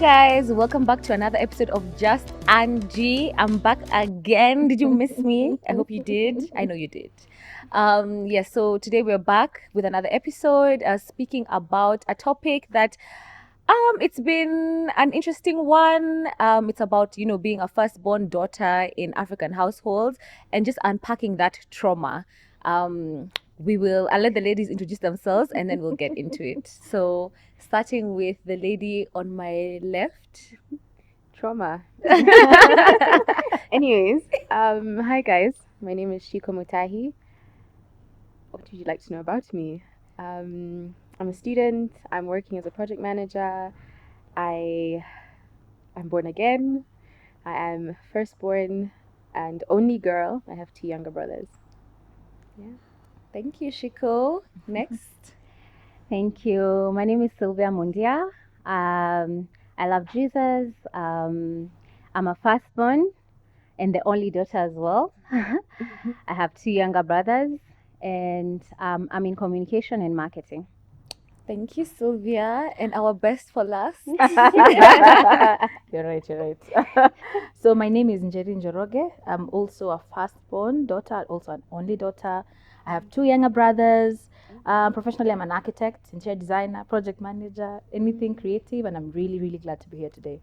guys, welcome back to another episode of Just Angie. I'm back again. Did you miss me? I hope you did. I know you did. So today we're back with another episode speaking about a topic that it's been an interesting one. It's about, being a firstborn daughter in African households and just unpacking that trauma. I'll let the ladies introduce themselves and then we'll get into it. So starting with the lady on my left. Trauma. Anyways, hi guys. My name is Ciku Mutahi. What would you like to know about me? I'm a student. I'm working as a project manager. I'm born again. I am firstborn and only girl. I have 2 younger brothers. Yeah. Thank you, Ciku. Next. Thank you. My name is Sylvia Mundia. I love Jesus. I'm a firstborn and the only daughter as well. I have 2 younger brothers and I'm in communication and marketing. Thank you, Sylvia. And our best for last. You're right. So my name is Njeri Njoroge. I'm also a firstborn daughter, also an only daughter. I have 2 younger brothers. Professionally, I'm an architect, interior designer, project manager, anything creative, and I'm really, really glad to be here today.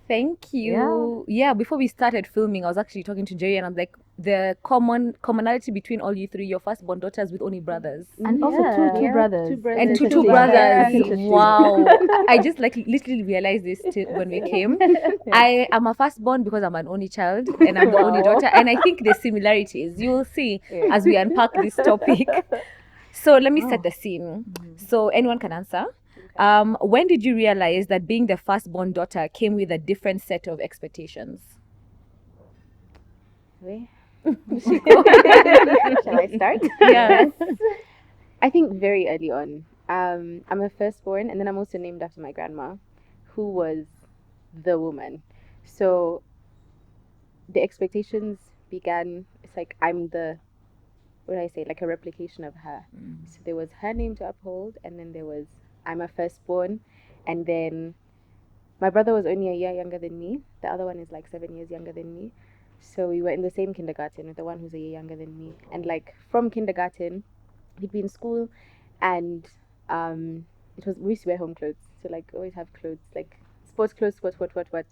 Thank you. Yeah, before we started filming, I was actually talking to Njeri and I'm like, the commonality between all you 3, your firstborn daughters with only brothers. And also two brothers. And two brothers. Wow. I just literally realized this when we came. I am a firstborn because I'm an only child and I'm the only daughter. And I think the similarities, you will see as we unpack this topic. So let me set the scene. So anyone can answer. When did you realize that being the firstborn daughter came with a different set of expectations? Shall I start? Yeah. I think very early on. I'm a firstborn and then I'm also named after my grandma, who was the woman. So the expectations began, it's like I'm like a replication of her. So there was her name to uphold and then there was I'm a firstborn, and then my brother was only a year younger than me. The other one is like 7 years younger than me. So we were in the same kindergarten with the one who's a year younger than me. And like from kindergarten, we'd be in school, and we used to wear home clothes. So like always have clothes like sports clothes, what.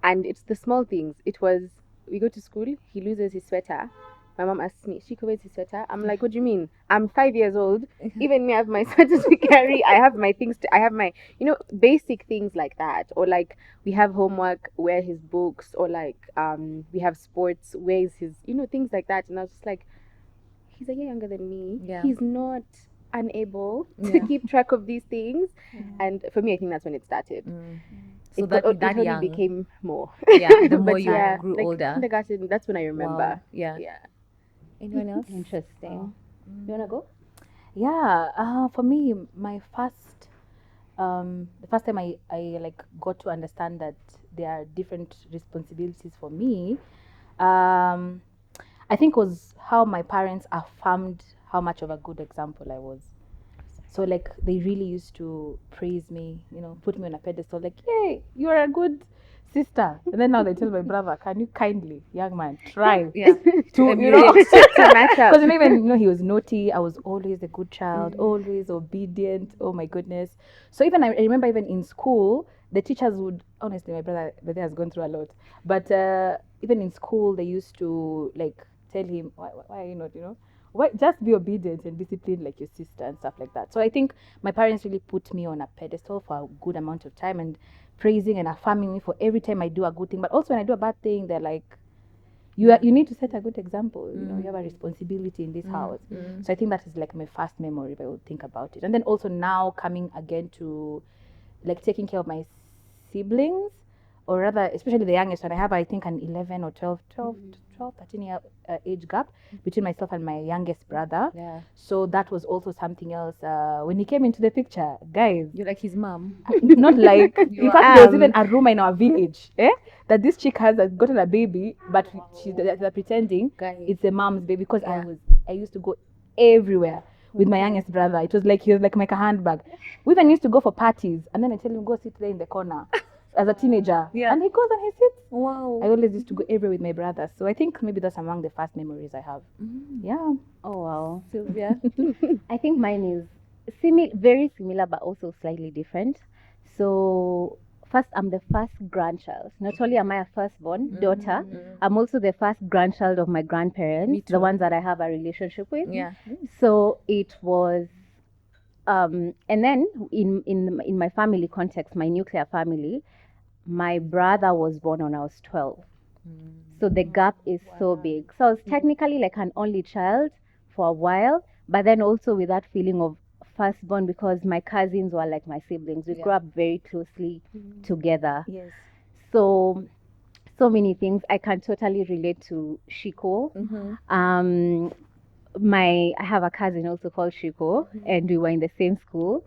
And it's the small things. It was we go to school, he loses his sweater. My mom asks me, Ciku, where's his sweater? I'm like, what do you mean? I'm 5 years old. Even me, I have my sweaters to carry. I have my things I have my, basic things like that. Or like we have homework, where his books, or like we have sports, where's his, things like that. And I was just like, he's a year younger than me. Yeah. He's not unable to keep track of these things. Yeah. And for me, I think that's when it started. So that young became more. Yeah, the more you grew like older. Kindergarten, that's when I remember. Wow. Yeah. Anyone else? Interesting. You wanna go? Yeah. For me, my the first time I like got to understand that there are different responsibilities for me, I think was how my parents affirmed how much of a good example I was. So like they really used to praise me, put me on a pedestal, like, "Hey, you're a good sister." And then now they tell my brother, "Can you kindly, young man, try to to match up?" Because even he was naughty. I was always a good child, always obedient. Oh my goodness! So even I remember even in school, the teachers would honestly, my brother has gone through a lot. But even in school, they used to like tell him, "Why are you not, Why just be obedient and disciplined like your sister," and stuff like that. So I think my parents really put me on a pedestal for a good amount of time and praising and affirming me for every time I do a good thing. But also when I do a bad thing, they're like, you need to set a good example. You have a responsibility in this house. So I think that is like my first memory if I would think about it. And then also now coming again to like taking care of my siblings, or rather, especially the youngest one. I have, I think, an 11 or 12, 13 year age gap between myself and my youngest brother. Yeah. So that was also something else. When he came into the picture, guys. You're like his mom. Not like, in fact, there was even a rumor in our village that this chick has gotten a baby, but they're pretending it's a mom's baby, because I used to go everywhere with my youngest brother. It was like he was like a handbag. We even used to go for parties, and then I tell him, go sit there in the corner. as a teenager. Yeah. And he goes and he sits. Wow. I always used to go everywhere with my brothers. So I think maybe that's among the first memories I have. Yeah. Oh wow. Sylvia. I think mine is very similar, but also slightly different. So first, I'm the first grandchild. Not only am I a firstborn daughter, I'm also the first grandchild of my grandparents, Me too. the ones that I have a relationship with. Yeah. So it was, and then in my family context, my nuclear family, my brother was born when I was 12. So the gap is so big. So I was technically like an only child for a while, but then also with that feeling of firstborn because my cousins were like my siblings. We grew up very closely together. Yes. So many things. I can totally relate to Shiko. I have a cousin also called Shiko, and we were in the same school.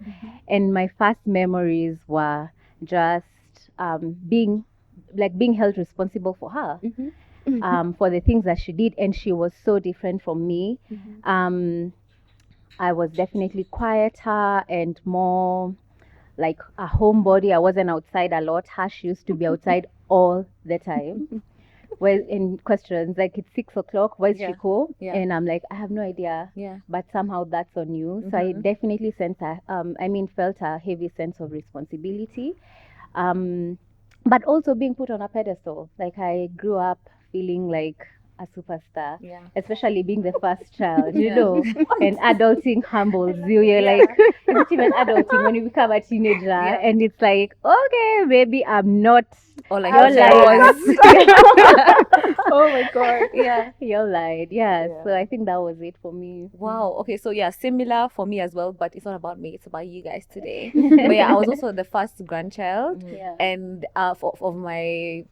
And my first memories were just being held responsible for her, for the things that she did, and she was so different from me. I was definitely quieter and more like a homebody. I wasn't outside a lot. She used to be outside all the time. Well, in questions like it's 6 o'clock, where's Shiko? Yeah. And I'm like, I have no idea. Yeah. But somehow that's on you. So I definitely felt a heavy sense of responsibility. But also being put on a pedestal. Like I grew up feeling like a superstar, especially being the first child, you know, and adulting humbles you. You're like, it's even adulting when you become a teenager, and it's like, okay, maybe I'm not. Or like You're was. Oh my God. Yeah. You're lied. So I think that was it for me. Wow. Okay. So yeah, similar for me as well, but it's not about me. It's about you guys today. But yeah, I was also the first grandchild, and of my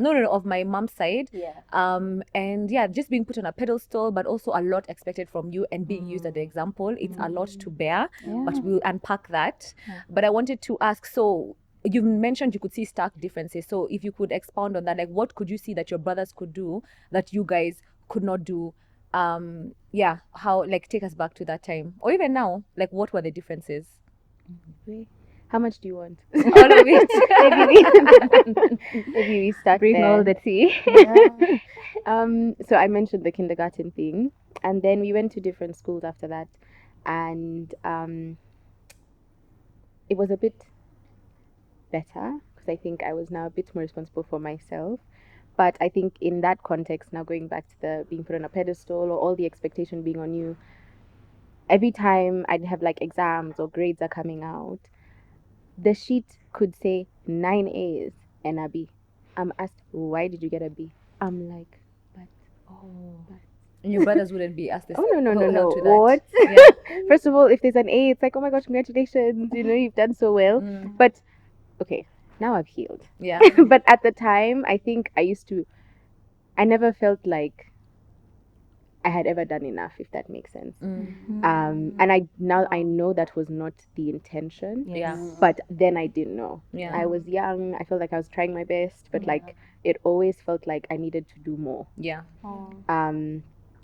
of my mom's side. And yeah, just being put on a pedestal, but also a lot expected from you and being used as the example. It's a lot to bear, but we'll unpack that. But I wanted to ask, so you mentioned you could see stark differences. So if you could expound on that, like what could you see that your brothers could do that you guys could not do? How, like, take us back to that time, or even now, like what were the differences? How much do you want? All of it. Maybe we start Bring there. all the tea. So I mentioned the kindergarten thing, and then we went to different schools after that, and it was a bit better because I think I was now a bit more responsible for myself. But I think in that context, now going back to the being put on a pedestal or all the expectation being on you, every time I'd have like exams or grades are coming out, the sheet could say 9 A's and a B. I'm asked, why did you get a B? I'm like, but. And your brothers wouldn't be asked this. Oh, no. held to that. What? Yeah. First of all, if there's an A, it's like, oh my gosh, congratulations, you know, you've done so well. But, okay, now I've healed. Yeah. But at the time, I think I never felt like I had ever done enough, if that makes sense. And I know that was not the intention. Yeah. But then I didn't know. Yeah. I was young. I felt like I was trying my best, but like it always felt like I needed to do more. Yeah.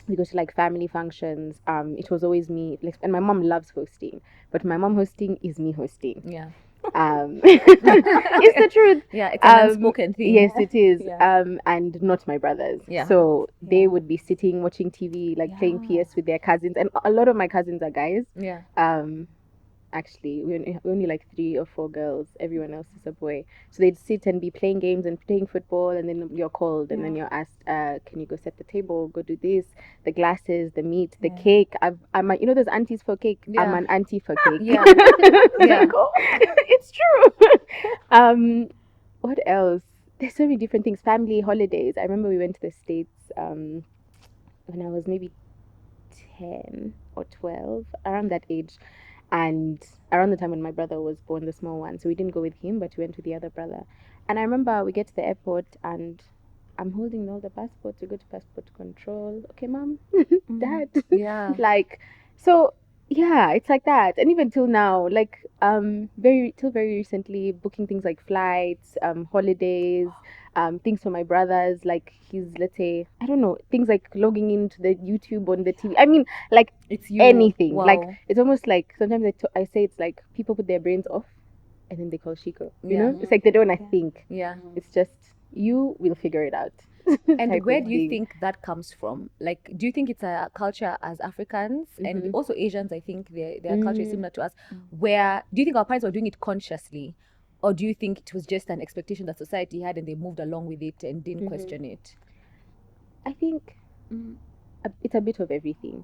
We go to like family functions. It was always me. Like, and my mom loves hosting, but my mom hosting is me hosting. Yeah. It's the truth. Yeah, it's an unspoken thing. Yes, it is. And not my brothers. Yeah. So they would be sitting watching TV, like playing PS with their cousins, and a lot of my cousins are guys. Yeah. Actually, we're only like 3 or 4 girls. Everyone else is a boy. So they'd sit and be playing games and playing football, and then you're called, and then you're asked, can you go set the table, go do this, the glasses, the meat, the cake. I'm you know those aunties for cake. Yeah. I'm an auntie for cake. Yeah. Yeah. It's true. What else? There's so many different things. Family holidays. I remember we went to the States when I was maybe 10 or 12, around that age. And around the time when my brother was born, the small one. So we didn't go with him, but we went with the other brother. And I remember we get to the airport and I'm holding all the passports. We go to passport control. Okay, mom, dad. Yeah. Like, so yeah, it's like that. And even till now, like very recently, booking things like flights, holidays, things for my brothers, like his, let's say, I don't know, things like logging into the YouTube on the TV. I mean, like It's you. anything. Wow. Like it's almost like sometimes I say it's like people put their brains off and then they call Ciku. You know, it's like they don't wanna think. Yeah. It's just you will figure it out. And type where of do you thing. think that comes from? Like, do you think it's a culture as Africans and also Asians? I think their culture is similar to us. Where do you think our parents were doing it consciously, or do you think it was just an expectation that society had and they moved along with it and didn't question it? I think it's a bit of everything.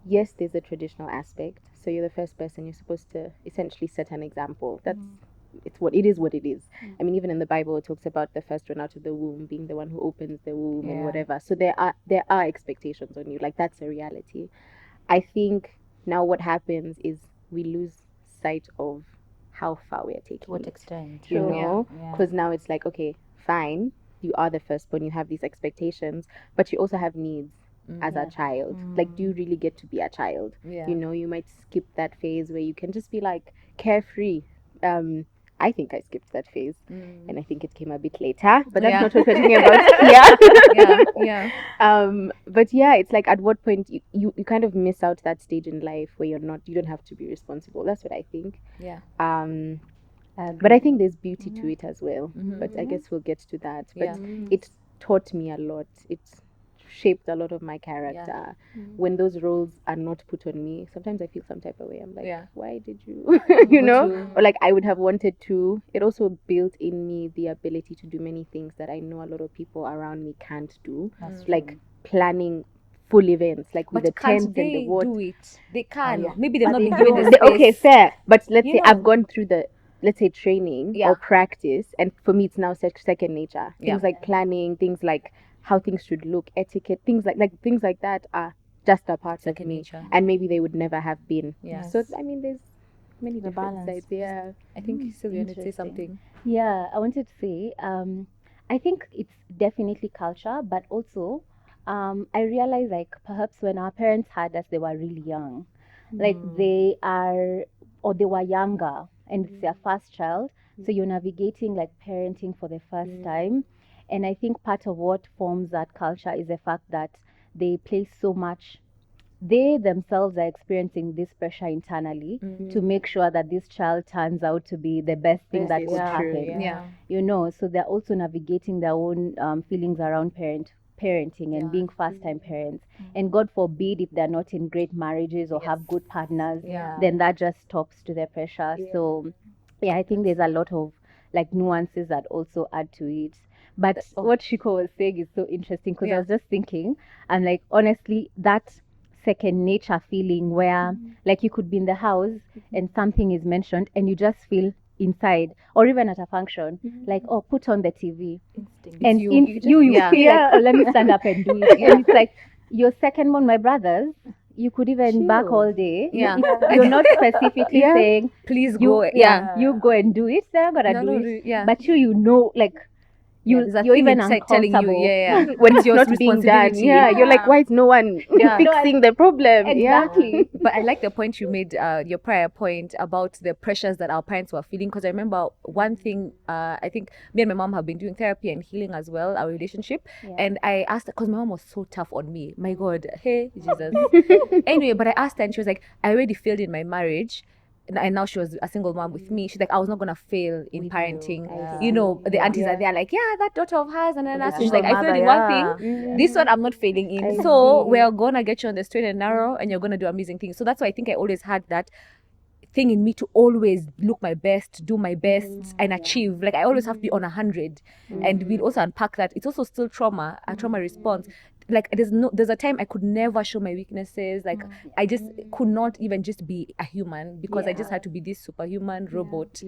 Yes, there's a traditional aspect. So you're the first person. You're supposed to essentially set an example. That's it's what it is. What it is. I mean, even in the Bible, it talks about the first one out of the womb being the one who opens the womb and whatever. So there are expectations on you. Like that's a reality. I think now what happens is we lose sight of how far we are taking. To what it, extent? you know? Yeah. Because now it's like, okay, fine, you are the firstborn, you have these expectations, but you also have needs as a child. Like, do you really get to be a child? Yeah. You know, you might skip that phase where you can just be like carefree. I think I skipped that phase, and I think it came a bit later, but that's not what we're talking about here. But yeah, it's like at what point you kind of miss out that stage in life where you don't have to be responsible. That's what I think. Yeah. But I think there's beauty to it as well. But I guess we'll get to that. But it taught me a lot. It shaped a lot of my character. When those roles are not put on me, sometimes I feel some type of way. I'm like, why did you, you know? Or like I would have wanted to. It also built in me the ability to do many things that I know a lot of people around me can't do. Like planning full events, like with But the tents can't and they the what. do it? They can. yeah. Maybe they've But not they been given the don't. space. Okay, fair. But let's You say know. I've gone through the, let's say, training Yeah. or practice, and for me it's now second nature. Yeah. Things like planning, things like how things should look, etiquette, things like things like that are just a part Second of me, nature. and maybe they would never have been. Yes. So I mean, there's many The different balance. sides. Yeah. I think Sylvia wanted to say Interesting. something. Yeah, I wanted to say, I think it's definitely culture, but also, I realize like perhaps when our parents had us, they were really young, like they were younger, and it's their first child, so you're navigating like parenting for the first time, and I think part of what forms that culture is the fact that they place so much. They themselves are experiencing this pressure internally to make sure that this child turns out to be the best thing that could happen. Yeah. You know, so they're also navigating their own feelings around parenting and being first-time parents. And God forbid if they're not in great marriages or have good partners, then that just stops to their pressure. So, yeah, I think there's a lot of like nuances that also add to it. But what Shiko was saying is so interesting because I was just thinking, and like honestly, that second nature feeling where like you could be in the house and something is mentioned and you just feel inside, or even at a function, like, oh, put on the TV, and you. you Yeah. feel like, oh, let me stand up and do it. And it's like your second one, my brothers, you could even back all day. Yeah. You're not specifically saying Please you, go. Yeah. you go and do it. They're not gonna do it. Yeah. But you know, like there's a you're thing even inside telling you, uncomfortable. When it's your not being done, responsibility. you're like, why is no one fixing the problem? Exactly. But I like the point you made, your prior point about the pressures that our parents were feeling. Because I remember one thing, I think me and my mom have been doing therapy and healing as well, our relationship. And I asked her, because my mom was so tough on me. My God, hey, Jesus. Anyway, but I asked her and she was like, I already failed in my marriage. And now she was a single mom with me. She's like, I was not gonna fail in parenting. You know, the aunties are there like, yeah, that daughter of hers, and then that's she's like, I failed in one thing. This one I'm not failing in. So we're gonna get you on the straight and narrow, and you're gonna do amazing things. So that's why I think I always had that thing in me to always look my best, do my best, and achieve. Like I always have to be on 100. And we'll also unpack that. It's also still trauma, a trauma response. Like there's a time I could never show my weaknesses. Like I just could not even just be a human because I just had to be this superhuman robot.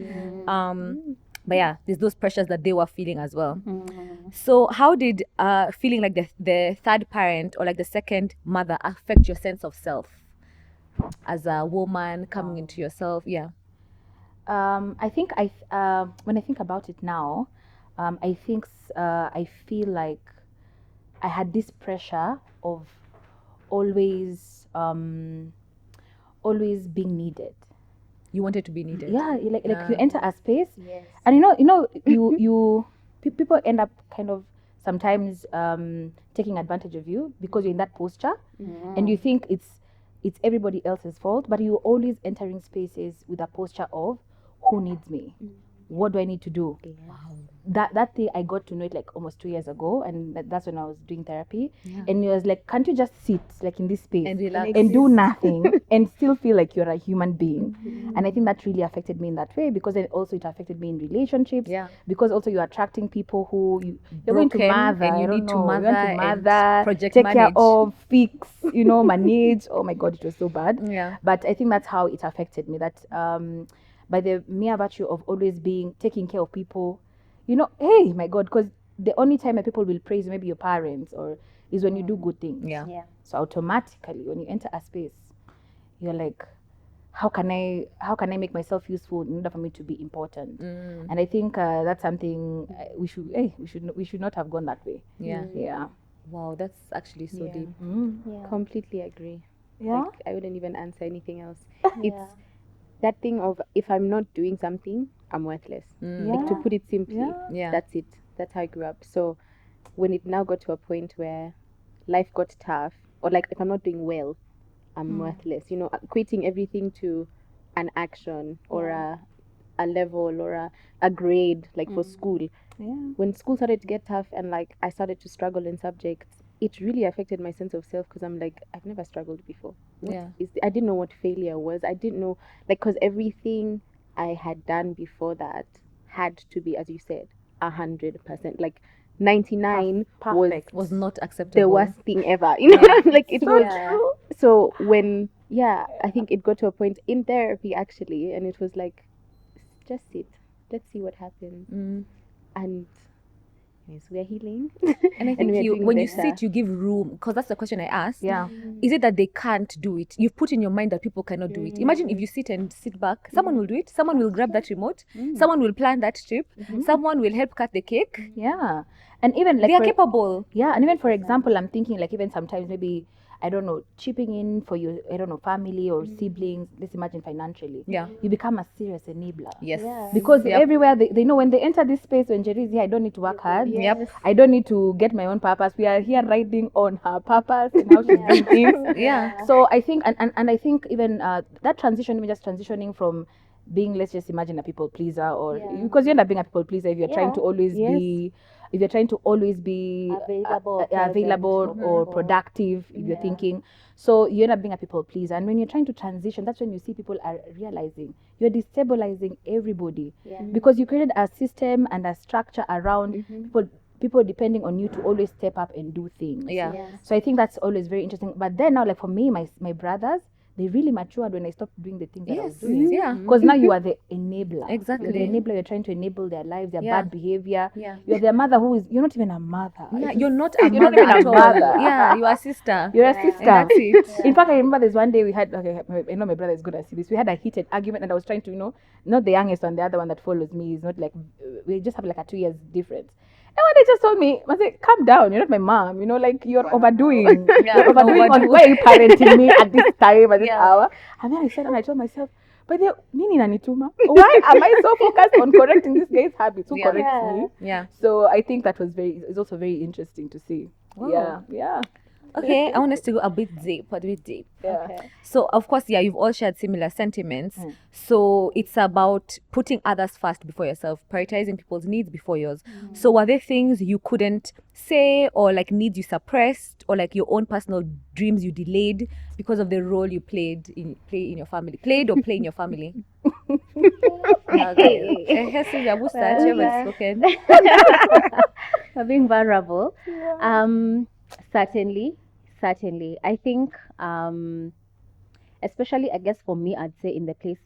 But yeah, there's those pressures that they were feeling as well. So how did feeling like the third parent or like the second mother affect your sense of self as a woman coming into yourself? I think when I think about it now, I think I feel like I had this pressure of always being needed. You wanted to be needed. Yeah, like you enter a space, and you people end up kind of sometimes taking advantage of you because you're in that posture, and you think it's everybody else's fault, but you're always entering spaces with a posture of who needs me? What do I need to do? That thing I got to know it like almost 2 years ago, and that's when I was doing therapy. And it was like, can't you just sit like in this space And relax. and do nothing and still feel like you're a human being? And I think that really affected me in that way, because then also it affected me in relationships. Yeah. Because also you're attracting people who you're going to Broken, mother, and you I don't need to know, you want mother to and mother, project take care manage. of, fix, manage. Oh my God, it was so bad. Yeah. But I think that's how it affected me. That by the mere virtue of always taking care of people, hey, my God, because the only time that people will praise maybe your parents or is when you do good things. Yeah. So automatically, when you enter a space, you're like, how can I make myself useful in order for me to be important? And I think that's something we should not have gone that way. Yeah. Wow, that's actually so deep. Completely agree. Yeah. Like, I wouldn't even answer anything else. It's that thing of, if I'm not doing something, I'm worthless. Like, to put it simply, Yeah. that's it. That's how I grew up. So when it now got to a point where life got tough, or like if I'm not doing well, I'm worthless. Equating everything to an action or a level or a grade, like for school. When school started to get tough and like I started to struggle in subjects, it really affected my sense of self, because I'm like, I've never struggled before. I didn't know what failure was. I didn't know, like, because everything I had done before that had to be, as you said, 100%. Like 99 Perfect. Was not acceptable. the worst thing ever. Like it was. So when I think it got to a point in therapy actually, and it was like, just sit, let's see what happens. And yes, we are healing. And I think we are doing when you better. sit, you give room, because that's the question I asked. Yeah. Is it that they can't do it? You've put in your mind that people cannot do it. Imagine if you sit back, someone will do it. Someone will grab that remote. Someone will plan that trip. Someone will help cut the cake. Yeah. And even like They are capable. Yeah, and even for example, I'm thinking like even sometimes maybe, I don't know, chipping in for your, I don't know, family or siblings. Let's imagine financially. Yeah. You become a serious enabler. Yes. Because Yep. everywhere they know when they enter this space, when Njeri is here, I don't need to work hard. Yep. I don't need to get my own purpose. We are here riding on her purpose and how she's doing things. Yeah. So I think, and I think even that transition, even just transitioning from being, let's just imagine, a people pleaser, or because you end up being a people pleaser if you're trying to always be, if you're trying to always be available or productive, if you're thinking. So you end up being a people pleaser, and when you're trying to transition, that's when you see people are realizing you're destabilizing everybody, because you created a system and a structure around people depending on you to always step up and do things. So I think that's always very interesting. But then now, like for me, my brothers, they really matured when I stopped doing the things that I was doing. Because now you are the enabler. Exactly. You're the enabler. You're trying to enable their lives, their Yeah. bad behavior. Yeah. You're their mother you're not even a mother. Yeah, you're not a You're not mother even a at all. mother. Yeah, you are a sister. You're a sister. And that's it. In fact, I remember there's one day we had, I know my brother is good at this. We had a heated argument, and I was trying to, not the youngest one, the other one that follows me is not like, we just have like a 2 years difference. And when they just told me, I said, calm down, you're not my mom, like you're overdoing. You're overdoing on why are you parenting me at this time, at this hour? And then I said, and I told myself, but nini nanituma? Why am I so focused on correcting this guy's habits? Who corrects me? Yeah. So I think that it's also very interesting to see. Wow. Yeah. Okay, I want us to go a bit deep. Yeah. So, of course, you've all shared similar sentiments. So, it's about putting others first before yourself, prioritizing people's needs before yours. So, were there things you couldn't say, or like needs you suppressed, or like your own personal dreams you delayed because of the role you play in your family? Played or play in your family? Sylvia, who's that? You haven't spoken. For being vulnerable. Certainly. I think, especially, I guess for me, I'd say in the place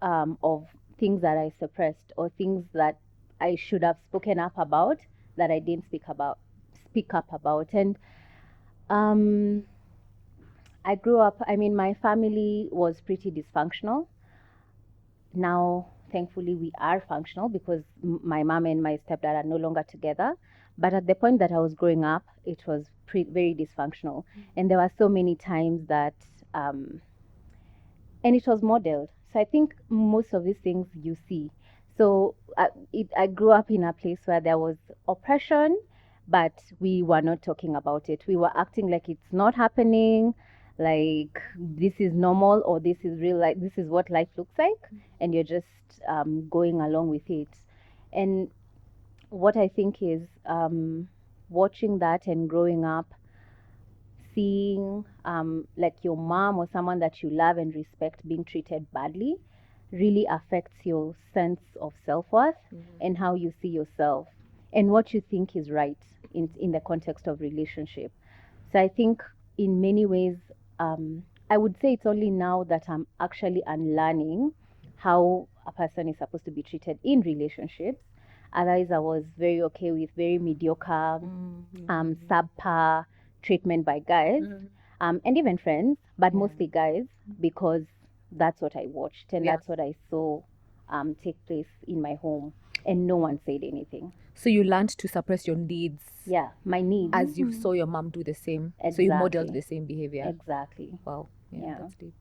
of things that I suppressed, or things that I should have spoken up about that I didn't speak up about. And I grew up, my family was pretty dysfunctional. Now, thankfully, we are functional because my mom and my stepdad are no longer together. But at the point that I was growing up, it was very dysfunctional. And there were so many times that, and it was modeled. So I think most of these things you see. So I grew up in a place where there was oppression, but we were not talking about it. We were acting like it's not happening, like this is normal or this is real life, this is what life looks like, and you're just going along with it. And what I think is watching that and growing up, seeing like your mom or someone that you love and respect being treated badly really affects your sense of self-worth and how you see yourself and what you think is right in the context of relationship. So I think in many ways, I would say it's only now that I'm actually unlearning how a person is supposed to be treated in relationships. Otherwise, I was very okay with very mediocre, subpar treatment by guys, and even friends, but mostly guys, because that's what I watched and Yeah. that's what I saw take place in my home, and no one said anything. So you learned to suppress your needs Yeah, my needs. as you saw your mom do the same. So you modeled Exactly. the same behavior. Exactly. Wow. Yeah, Yeah. that's deep.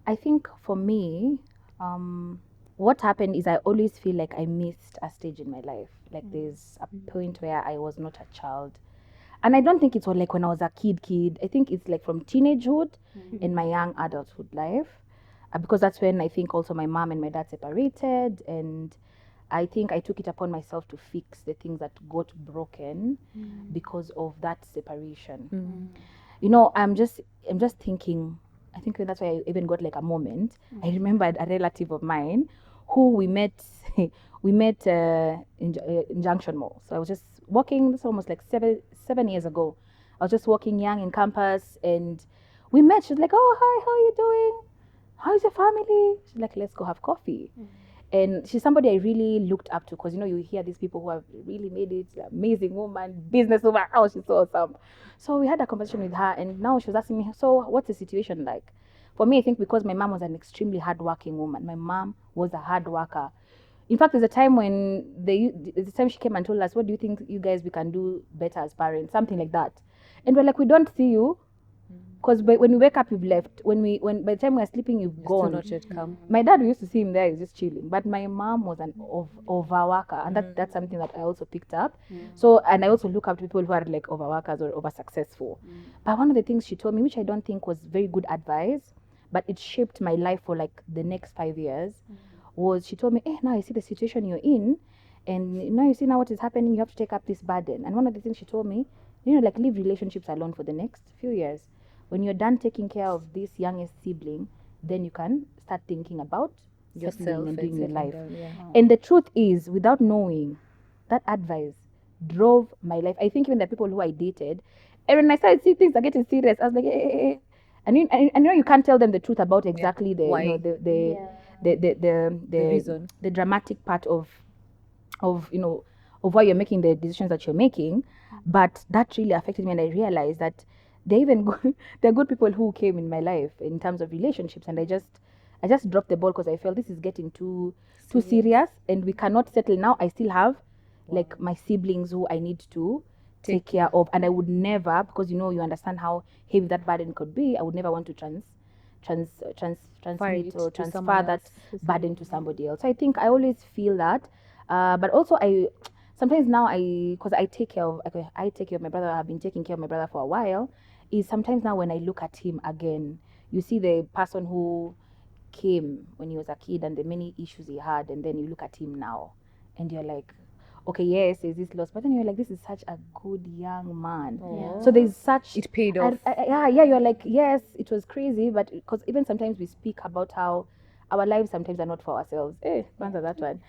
I think for me, what happened is I always feel like I missed a stage in my life. Like there's a point where I was not a child. And I don't think it was like when I was a kid. I think it's like from teenagehood and my young adulthood life. Because that's when I think also my mom and my dad separated. And I think I took it upon myself to fix the things that got broken because of that separation. You know, I'm just thinking, I think that's why I even got like a moment. I remembered a relative of mine who we met in Junction Mall. So I was just walking, this almost like seven years ago. I was just walking young in campus and we met. She's like, "Oh, hi, how are you doing? How's your family?" She's like, "Let's go have coffee." And she's somebody I really looked up to because, you know, you hear these people who have really made it, amazing woman, businesswoman, oh, she's so awesome. So we had a conversation with her and now she was asking me, so what's the situation like? For me, I think because my mom was an extremely hardworking woman. My mom was a hard worker. In fact, there's a time when the time she came and told us, what do you think you guys we can do better as parents? Something like that. And we're like, we don't see you. Because when we wake up, you've left. When by the time we're sleeping, you've Still gone. not yet come. My dad, we used to see him there, he's just chilling. But my mom was an overworker, and that's something that I also picked up. So, and I also look up to people who are like overworkers or over successful. But one of the things she told me, which I don't think was very good advice, but it shaped my life for like the next 5 years, was she told me, now I see the situation you're in, and now you see now what is happening, you have to take up this burden. And one of the things she told me, like leave relationships alone for the next few years. When you're done taking care of this youngest sibling, then you can start thinking about settling and doing your life. And the truth is, without knowing, that advice drove my life. I think even the people who I dated, and when I started seeing things are getting serious, I was like, hey. And you know you can't tell them the truth about exactly the Why? you know the reason. the dramatic part of why you're making the decisions that you're making. But that really affected me, and I realized that there are good people who came in my life in terms of relationships, and I just dropped the ball because I felt this is getting too serious and we cannot settle now. I still have like my siblings who I need to take care of, and I would never, because you understand how heavy that burden could be, I would never want to transmit or transfer that burden to somebody else. So I think I always feel that, but also I sometimes now because I take care of my brother. I've been taking care of my brother for a while. Is sometimes now when I look at him again, you see the person who came when he was a kid and the many issues he had, and then you look at him now and you're like, okay, yes, there's this loss, but then you're like, this is such a good young man. So there's such, it paid off. You're like, yes, it was crazy, but because even sometimes we speak about how our lives sometimes are not for ourselves. Answer that one.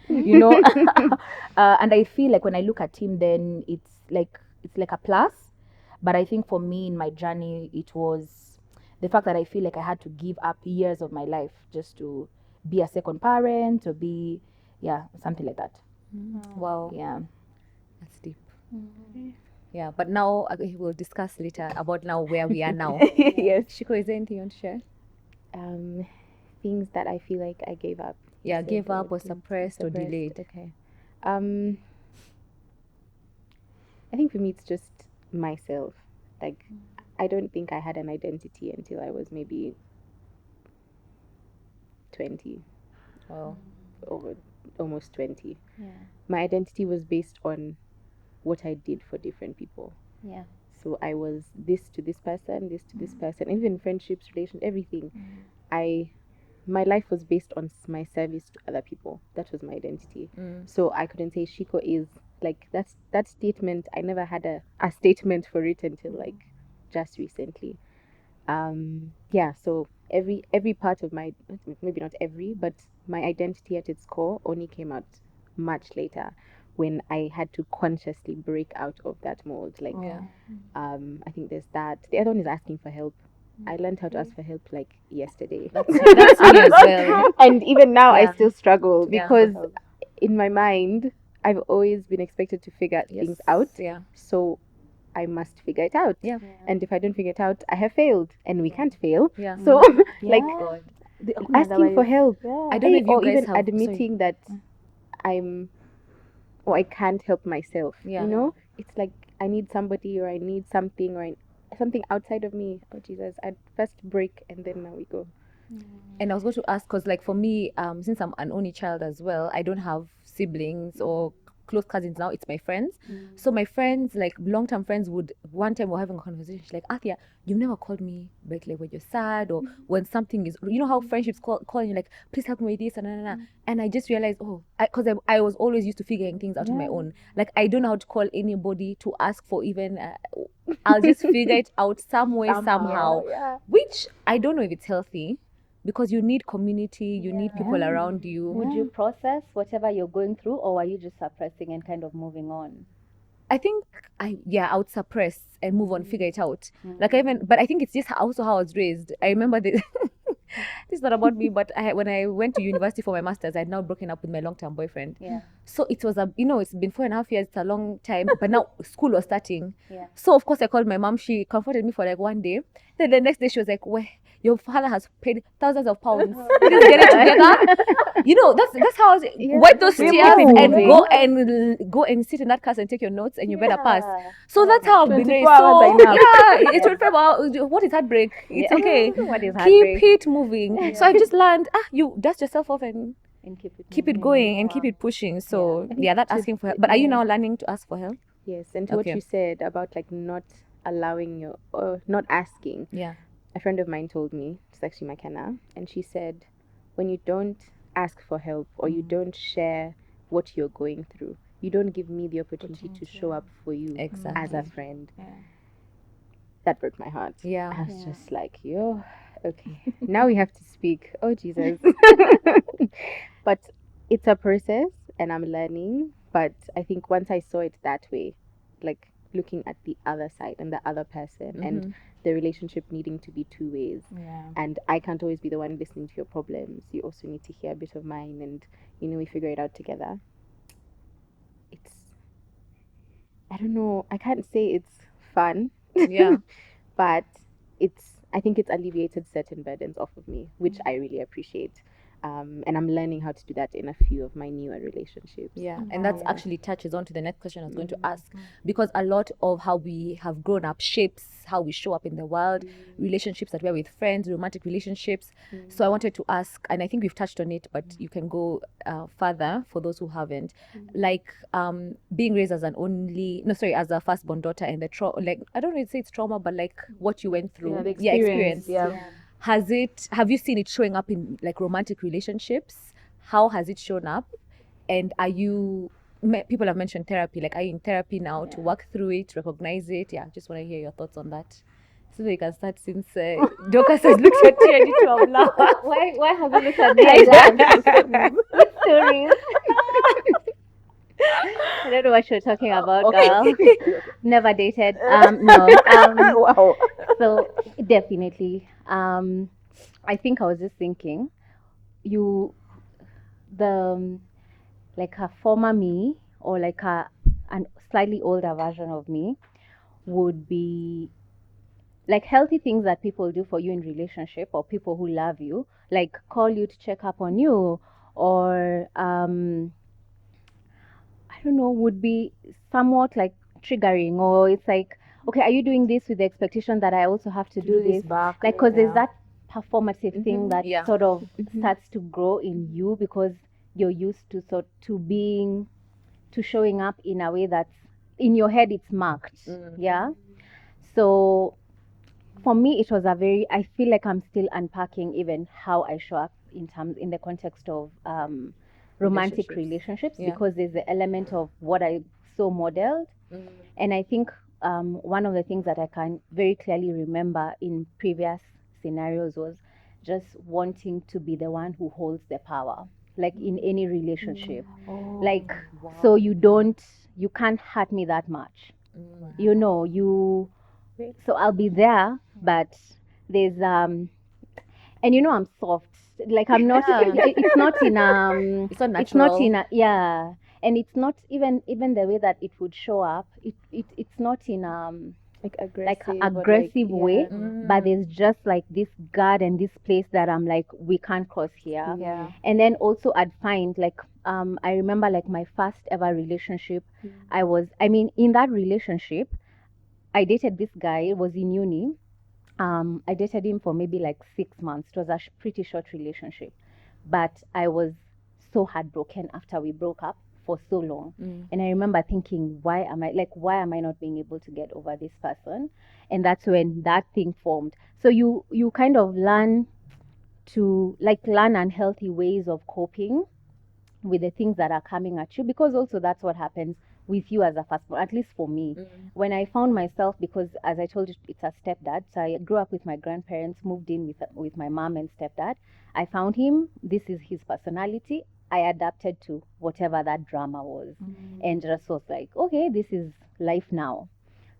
And I feel like when I look at him, then it's like a plus. But I think for me in my journey, it was the fact that I feel like I had to give up years of my life just to be a second parent or be, something like that. Wow. Yeah. That's deep. Yeah, but now we'll discuss later about now where we are now. Yes. Ciku, is there anything you want to share? Things that I feel like I gave up. Yeah, Said gave up or things suppressed or delayed. Okay. I think for me it's just myself. Like I don't think I had an identity until I was maybe 20. Wow. Or almost 20. Yeah. My identity was based on what I did for different people. Yeah. So I was this to this person, this to this person, even friendships, relations, everything. My life was based on my service to other people. That was my identity. So I couldn't say Shiko is like that statement. I never had a statement for it until like just recently. Yeah, so every part of my, maybe not every, but my identity at its core only came out much later, when I had to consciously break out of that mold. Like, Yeah. I think there's that. The other one is asking for help. I learned how to ask for help like yesterday. That's me as well. And even now I Yeah. still struggle Yeah. because in my mind I've always been expected to figure things out. Yeah. So I must figure it out. Yeah. And if I don't figure it out, I have failed, and we can't fail. Yeah. So like God. asking for help, I don't know if you or guys even have admitting that I'm, or I can't help myself. Yeah. You know, it's like I need somebody, or I need something, or something outside of me. Oh Jesus, I'd first break, and then now we go. And I was going to ask, because like for me, since I'm an only child as well, I don't have siblings or close cousins now. It's my friends. So my friends, like long-term friends, would one time we're having a conversation. She's like, Althea, you've never called me, but like when you're sad or when something is, you know how friendships calling you like, please help me with this and I just realized, because I was always used to figuring things out on my own. Like I don't know how to call anybody to ask for even. I'll just figure it out some way somehow, which I don't know if it's healthy. Because you need community, you need people around you. Would you process whatever you're going through, or are you just suppressing and kind of moving on? I think I would suppress and move on, figure it out. Like but I think it's just also how I was raised. I remember this. This is not about me, but when I went to university for my master's, I had now broken up with my long-term boyfriend. Yeah. So it was it's been 4.5 years. It's a long time, but now school was starting. Yeah. So of course I called my mom. She comforted me for like one day. Then the next day she was like, "Well, your father has paid thousands of pounds. Please get it together." That's how I was. Wipe those tears and go and sit in that class and take your notes, and you better pass. So that's how I've been raised. 24 hours So it's 25 hours. What is heartbreak? It's okay. What is Keep it moving. So I've just learned. You dust yourself off and and keep it going and keep it pushing. So that's asking for help. But are you now learning to ask for help? Yes, and to what you said about like not allowing your, or not asking. Yeah. A friend of mine told me, it's actually Makena, and she said, when you don't ask for help or you don't share what you're going through, you don't give me the opportunity to show up for you as a friend. That broke my heart. Yeah. I was just like, yo, okay, now we have to speak. Oh Jesus. But it's a process and I'm learning. But I think once I saw it that way, like looking at the other side and the other person and the relationship needing to be two ways. And I can't always be the one listening to your problems. You also need to hear a bit of mine, and we figure it out together. It's, I don't know, I can't say it's fun. Yeah. But I think it's alleviated certain burdens off of me, which I really appreciate. And I'm learning how to do that in a few of my newer relationships. Yeah, and that's actually touches on to the next question I was going to ask, because a lot of how we have grown up shapes how we show up in the world, relationships that we have with friends, romantic relationships. So I wanted to ask, and I think we've touched on it, but you can go further for those who haven't, like being raised as as a firstborn daughter, and the I don't really say it's trauma, but like what you went through, the experience. Have you seen it showing up in like romantic relationships? How has it shown up? And are you, people have mentioned therapy, like are you in therapy now to work through it, recognize it? Just want to hear your thoughts on that. So you can start, since Dorcas has looked at you and you to have laughed. Why have you looked at me like that? What stories? I don't know what you're talking about, girl. Never dated. No. Wow. So definitely. I think I was just thinking, like a former me, or like a slightly older version of me, would be like healthy things that people do for you in relationship, or people who love you, like call you to check up on you, or I don't know, would be somewhat like triggering, or it's like, okay, are you doing this with the expectation that I also have to do this back? Like, because there's that performative thing that Yeah. sort of starts to grow in you, because you're used to to showing up in a way that's in your head it's marked. Yeah. So for me it was I feel like I'm still unpacking even how I show up in the context of romantic relationships, because there's the element of what I saw modeled. And I think one of the things that I can very clearly remember in previous scenarios was just wanting to be the one who holds the power, like in any relationship. Like, so you can't hurt me that much. You know, so I'll be there, but there's and you know I'm soft. Like I'm not. It's not in It's not natural. It's not in yeah, and it's not even the way that it would show up. It's not in like aggressive, aggressive way, but there's just like this guard and this place that I'm like, we can't cross here. Yeah. And then also I'd find like I remember like my first ever relationship. In that relationship I dated this guy. It was in uni. I dated him for maybe like 6 months. It was a pretty short relationship, but I was so heartbroken after we broke up for so long. And I remember thinking, why am I not being able to get over this person? And that's when that thing formed. So you kind of learn unhealthy ways of coping with the things that are coming at you, because also that's what happens with you as a firstborn, at least for me. When I found myself, because as I told you, it's a stepdad, so I grew up with my grandparents, moved in with my mom and stepdad. I found him, this is his personality. I adapted to whatever that drama was, and just was like, okay, this is life now.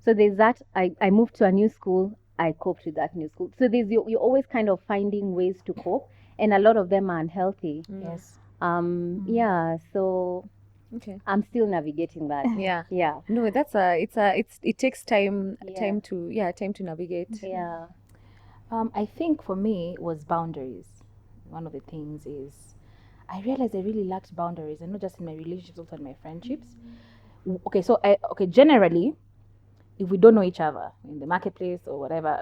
So there's that. I moved to a new school. I coped with that new school. So there's you're always kind of finding ways to cope, and a lot of them are unhealthy. Yes. Yeah, so Okay. I'm still navigating that. Yeah. No, it takes time Yeah. time to navigate. Yeah. I think for me it was boundaries. One of the things is I realized I really lacked boundaries, and not just in my relationships, also in my friendships. Okay, so generally, if we don't know each other in the marketplace or whatever,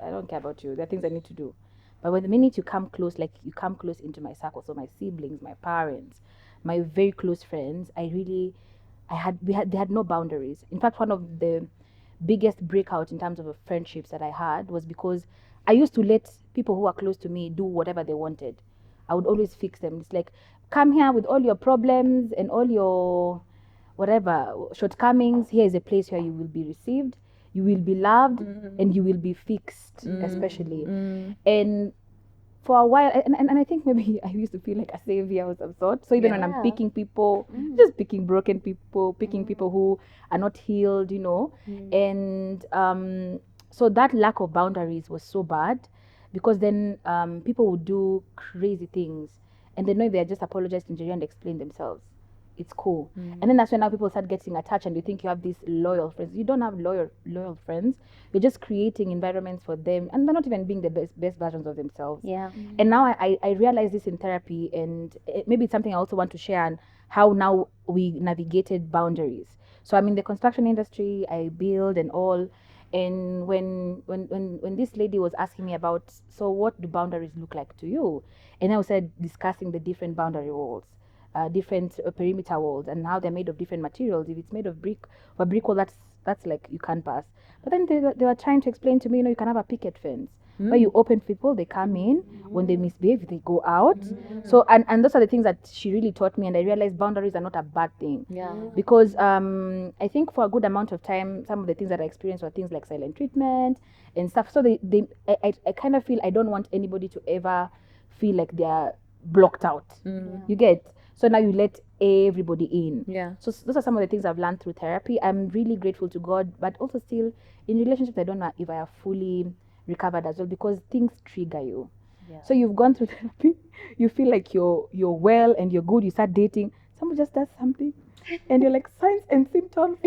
I don't care about you. There are things I need to do. But when the minute you come close, like you come close into my circle, so my siblings, my parents, my very close friends, they had no boundaries. In fact, one of the biggest breakout in terms of friendships that I had was because I used to let people who are close to me do whatever they wanted. I would always fix them. It's like, come here with all your problems and all your whatever shortcomings. Here is a place where you will be received, you will be loved, and you will be fixed, especially. And for a while, and I think maybe I used to feel like a savior of some sort. So even when I'm picking people, just picking broken people, picking people who are not healed, and so that lack of boundaries was so bad, because then people would do crazy things, and they know if they just apologize to Njeri and explain themselves, it's cool. And then that's when now people start getting attached, and you think you have these loyal friends. You don't have loyal friends. You're just creating environments for them, and they're not even being the best versions of themselves. Yeah. And now I realize this in therapy, and maybe it's something I also want to share, and how now we navigated boundaries. So I'm in the construction industry, I build and all. And when this lady was asking me about, so what do boundaries look like to you? And I was discussing the different boundary walls, different perimeter walls, and how they're made of different materials. If it's made of brick, or brick wall, that's like you can't pass. But then they were trying to explain to me, you can have a picket fence where you open people, they come in, when they misbehave, they go out. So and those are the things that she really taught me, and I realized boundaries are not a bad thing. Because I think for a good amount of time, some of the things that I experienced were things like silent treatment and stuff. So I kind of feel I don't want anybody to ever feel like they're blocked out. You get? So now you let everybody in. So those are some of the things I've learned through therapy. I'm really grateful to God, but also still in relationships, I don't know if I have fully recovered as well, because things trigger you. So you've gone through therapy, you feel like you're well and you're good, you start dating, someone just does something, and you're like, signs and symptoms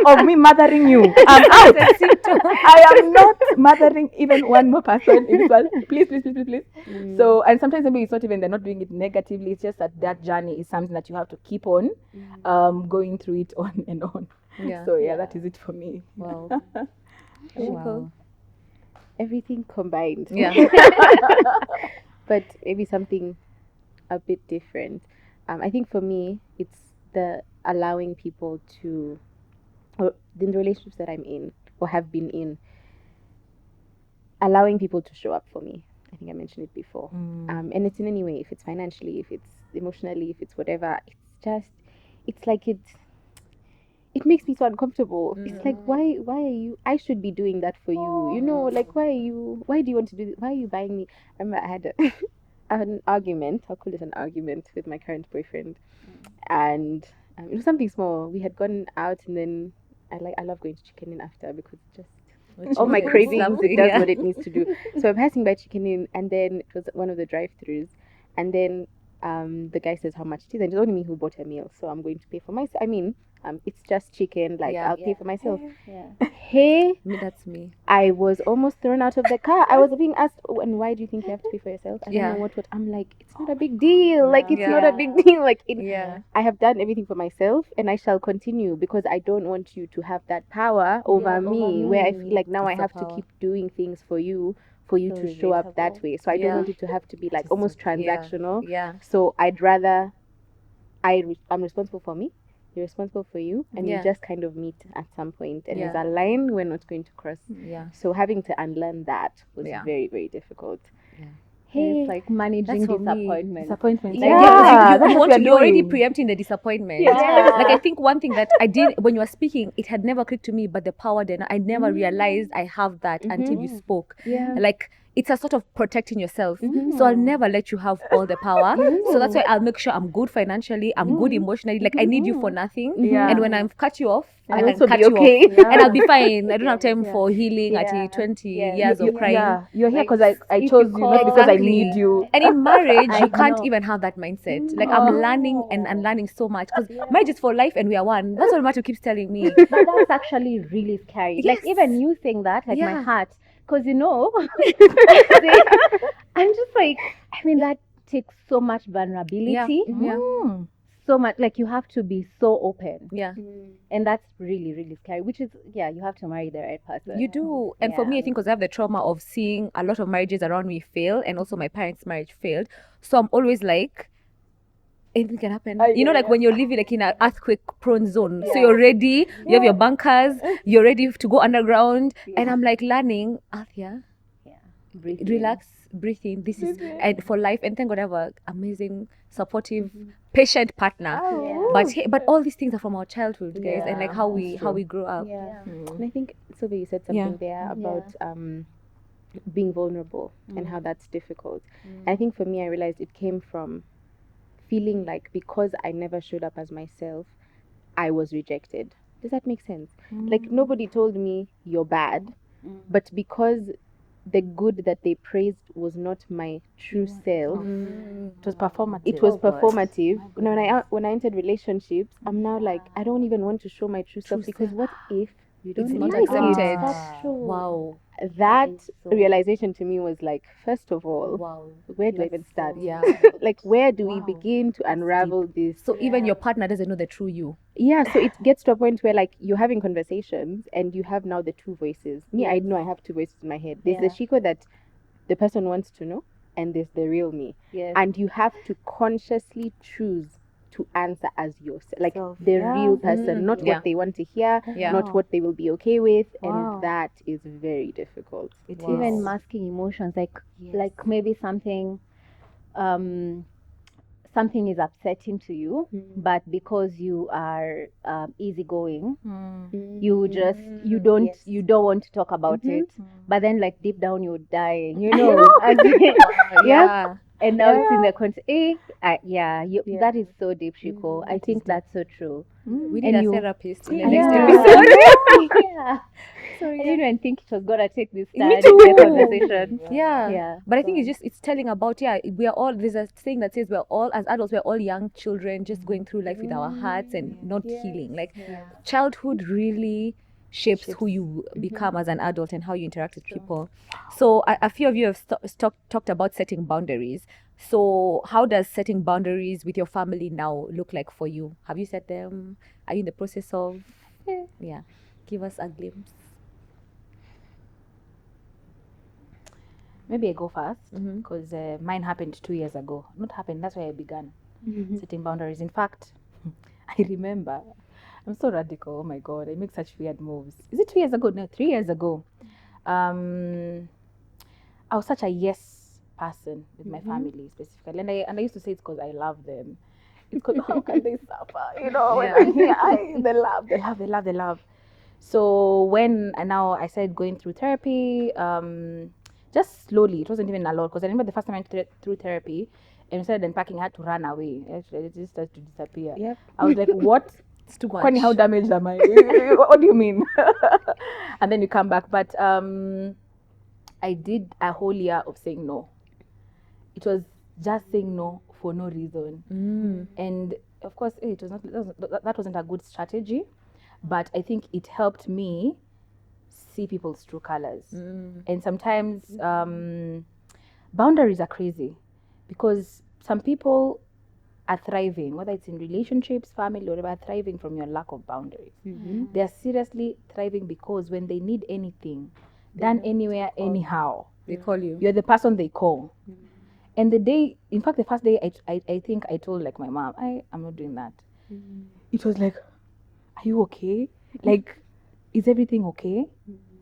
of me mothering you. I'm out. I am not mothering even one more person in this world. Please. So, and sometimes maybe it's not even, they're not doing it negatively, it's just that journey is something that you have to keep on going through it on and on. So that is it for me. Wow. Wow. Everything combined. Yeah. But maybe something a bit different. I think for me, it's the allowing people to, or in the relationships that I'm in or have been in, allowing people to show up for me. I think I mentioned it before. And it's in any way, if it's financially, if it's emotionally, if it's whatever, it's like it makes me so uncomfortable. It's like, why are you, I should be doing that for you, you know, like, why do you want to do, why are you buying me? I remember I had an argument, I'll call it an argument, with my current boyfriend. And it was something small. We had gone out, and then I love going to Chicken Inn after, because it just all my cravings, it does what it needs to do. So I'm passing by Chicken Inn, and then it was one of the drive-throughs, and then the guy says how much it is, and it's only me who bought a meal, so I'm going to pay for myself. I mean, it's just chicken, like, I'll pay for myself. Hey, That's me. I was almost thrown out of the car. I was being asked, "Oh, and why do you think you have to pay for yourself?" I don't know what. I'm like, it's not a big deal. Like, it's not a big deal. Like, I have done everything for myself, and I shall continue, because I don't want you to have that power over me, where I feel like now I have to keep doing things for you to show up that way. So I don't want it to have to be like almost transactional. So I'd rather I'm responsible for me, you're responsible for you, and we just kind of meet at some point, and there's a line we're not going to cross. So having to unlearn that was very, very difficult. Hey, it's like managing disappointment. You're already preempting the disappointment. Like, I think one thing that I did when you were speaking, it had never clicked to me, but the power then, I never realized I have that until you spoke. Like, it's a sort of protecting yourself. So I'll never let you have all the power. So that's why I'll make sure I'm good financially, I'm good emotionally. Like, I need you for nothing. And when I've cut you off, I can cut you off. And I'll be fine. I don't have time for healing at 20 years of crying. You're here because I chose you, not because I need you. And in marriage, you can't even have that mindset. Like, I'm learning and unlearning so much, because marriage is for life and we are one. That's what Matu keeps telling me. But that's actually really scary. Like, even you saying that, like, my heart, because I'm just like, I mean, that takes so much vulnerability. So much, like, you have to be so open. And that's really, really scary, which is, you have to marry the right person. You do. And for me, I think because I have the trauma of seeing a lot of marriages around me fail, and also my parents' marriage failed. So I'm always like, anything can happen. Like when you're living like in an earthquake prone zone. So you're ready, you have your bunkers, you're ready to go underground. And I'm like learning, Althea, relax, breathe in. This is and for life. And thank God I have an amazing, supportive, patient partner. But all these things are from our childhood, guys, and like how we grew up. And I think, Sylvia, you said something there about being vulnerable and how that's difficult. And I think for me, I realized it came from feeling like, because I never showed up as myself, I was rejected. Does that make sense? Like, nobody told me you're bad, but because the good that they praised was not my true self, it was performative. It was performative. When I entered relationships, I'm now like, I don't even want to show my true self, because what if you don't It's not like accepted. it? That's true. Wow. That realization to me was like, first of all, where do I even start? Like, where do we begin to unravel this? So even your partner doesn't know the true you. So it gets to a point where, like, you're having conversations and you have now the two voices. Me, I know I have two voices in my head. There's the Chico that the person wants to know, and there's the real me. And you have to consciously choose to answer as yourself, like the real person, not what they want to hear, not what they will be okay with. And that is very difficult. Even masking emotions, like maybe something something is upsetting to you, but because you are easygoing, you don't want to talk about it, but then, like, deep down you're dying, and now it's in the context. That is so deep, Chico. I think that's so true. We need a therapist in the next episode. I didn't even think it was gonna take this time. Me too. Conversation. But I think it's telling about we are all, there's a saying that says we're all, as adults, we're all young children just going through life with our hearts and not healing. Like childhood really shapes who you become as an adult and how you interact with people. So a few of you have talked about setting boundaries. So how does setting boundaries with your family now look like for you? Have you set them? Are you in the process of? Give us a glimpse. maybe I go first Mhm. because mine happened 2 years ago. Not happened. That's why I began setting boundaries. In fact, I remember. I'm so radical. Oh my god, I make such weird moves. Is it 2 years ago? No, 3 years ago. I was such a yes person with my family specifically, and I used to say it's because I love them. It's because how can they suffer? You know, when I'm here, they love. So when I started going through therapy, just slowly. It wasn't even a lot because I remember the first time I went through therapy, and instead of unpacking, I had to run away. Actually, it just started to disappear. Yep. I was like, what? It's too much. Kwani, how damaged am I? What do you mean? And then you come back. But I did a whole year of saying no. It was just saying no for no reason. And of course, it was not. That wasn't a good strategy, but I think it helped me see people's true colors. And sometimes boundaries are crazy because some people are thriving, whether it's in relationships, family, or whatever, are thriving from your lack of boundaries. They are seriously thriving because when they need anything done anywhere, anyhow, They call you. you're the person they call. And in fact, the first day, I think I told like my mom, I'm not doing that. It was like, are you okay? Like, is everything okay?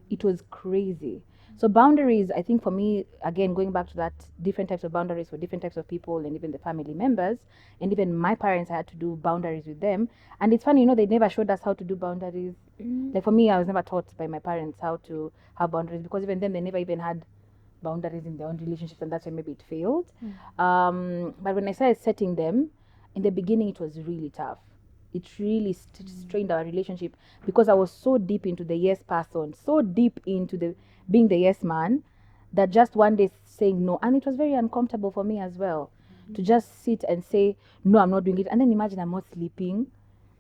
It was crazy. So boundaries, I think for me, again, going back to that, different types of boundaries for different types of people and even the family members, and even my parents, I had to do boundaries with them. And it's funny, they never showed us how to do boundaries. Like for me, I was never taught by my parents how to have boundaries because even then they never even had boundaries in their own relationships, and that's why maybe it failed. But when I started setting them, in the beginning, it was really tough. It really strained our relationship because I was so deep into the yes person, so deep into the being the yes man, that just one day saying no, and it was very uncomfortable for me as well to just sit and say no, I'm not doing it, and then imagine I'm not sleeping.